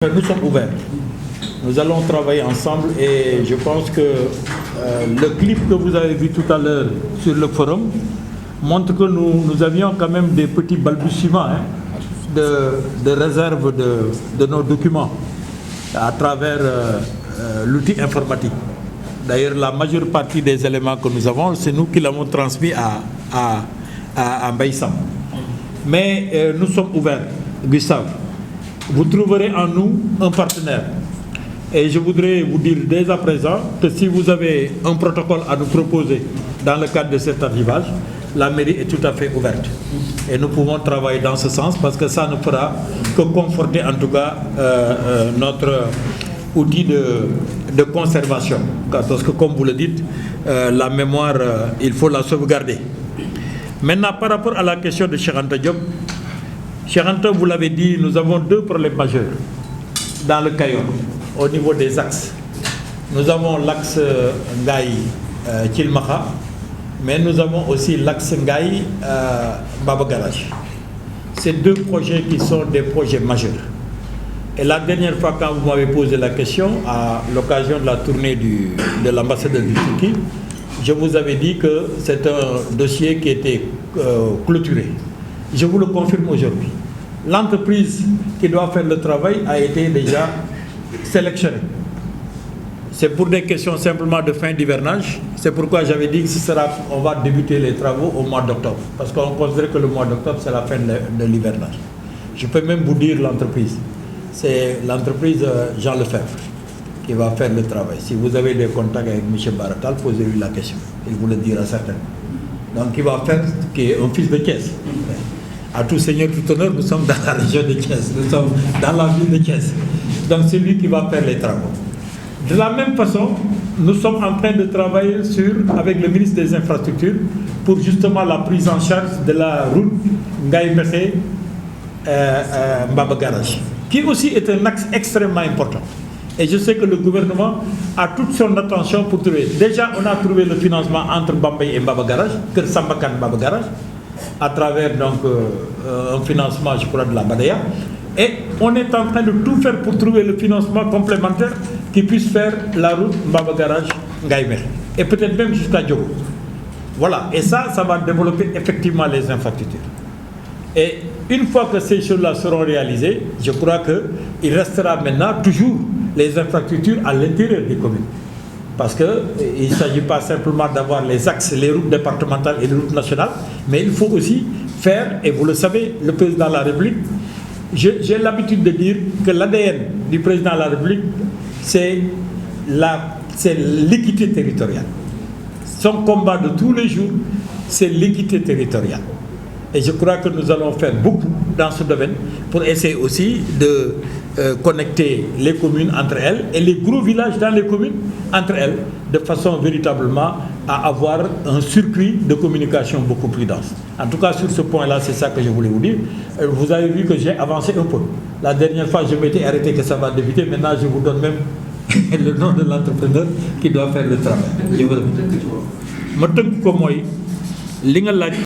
Nous sommes ouverts. Nous allons travailler ensemble et je pense que le clip que vous avez vu tout à l'heure sur le forum montre que nous avions quand même des petits balbutiements de réserve de nos documents à travers l'outil informatique. D'ailleurs, la majeure partie des éléments que nous avons, c'est nous qui l'avons transmis à Mbaye Sam. Mais nous sommes ouverts, Gustave. Vous trouverez en nous un partenaire. Et je voudrais vous dire dès à présent que si vous avez un protocole à nous proposer dans le cadre de cet arrivage, la mairie est tout à fait ouverte. Et nous pouvons travailler dans ce sens parce que ça ne fera que conforter en tout cas notre outil de conservation. Parce que comme vous le dites, la mémoire, il faut la sauvegarder. Maintenant, par rapport à la question de Cheikh Anta Diop, Cheikh Anta, vous l'avez dit, nous avons deux problèmes majeurs dans le Kayor, au niveau des axes. Nous avons l'axe Ngaï-Kilmaha, mais nous avons aussi l'axe Ngaï-Baba Garage. Ces deux projets qui sont des projets majeurs. Et la dernière fois, quand vous m'avez posé la question, à l'occasion de la tournée de l'ambassadeur du Turquie, je vous avais dit que c'est un dossier qui était clôturé. Je vous le confirme aujourd'hui. L'entreprise qui doit faire le travail a été déjà sélectionnée. C'est pour des questions simplement de fin d'hivernage. C'est pourquoi j'avais dit que on va débuter les travaux au mois d'octobre. Parce qu'on considère que le mois d'octobre, c'est la fin de l'hivernage. Je peux même vous dire l'entreprise. C'est l'entreprise Jean Lefebvre qui va faire le travail. Si vous avez des contacts avec M. Baratal, posez-lui la question. Il vous le dira certainement. Donc, il va faire, qui est un fils de Thiès. À tout seigneur, tout honneur, nous sommes dans la région de Thiès, nous sommes dans la ville de Thiès. Donc, c'est lui qui va faire les travaux. De la même façon, nous sommes en train de travailler avec le ministre des Infrastructures pour justement la prise en charge de la route Ngaï-Mbaba Garage, qui aussi est un axe extrêmement important. Et je sais que le gouvernement a toute son attention pour trouver. Déjà, on a trouvé le financement entre Bambay et Mbaba Garage, que Sambakan Mbaba Garage, à travers donc un financement, je crois, de la Badaya. Et on est en train de tout faire pour trouver le financement complémentaire qui puisse faire la route Mbaba Garage Ngaïmer. Et peut-être même jusqu'à Diogo. Voilà. Et ça va développer effectivement les infrastructures. Et une fois que ces choses-là seront réalisées, je crois qu'il restera maintenant toujours les infrastructures à l'intérieur des communes. Parce qu'il ne s'agit pas simplement d'avoir les axes, les routes départementales et les routes nationales, mais il faut aussi faire, et vous le savez, le président de la République, j'ai l'habitude de dire que l'ADN du président de la République, c'est l'équité territoriale. Son combat de tous les jours, c'est l'équité territoriale. Et je crois que nous allons faire beaucoup dans ce domaine pour essayer aussi de connecter les communes entre elles et les gros villages dans les communes entre elles, de façon véritablement à avoir un circuit de communication beaucoup plus dense. En tout cas, sur ce point-là, c'est ça que je voulais vous dire. Vous avez vu que j'ai avancé un peu. La dernière fois, je m'étais arrêté que ça va débuter. Maintenant, je vous donne même le nom de l'entrepreneur qui doit faire le travail. Je vous remercie.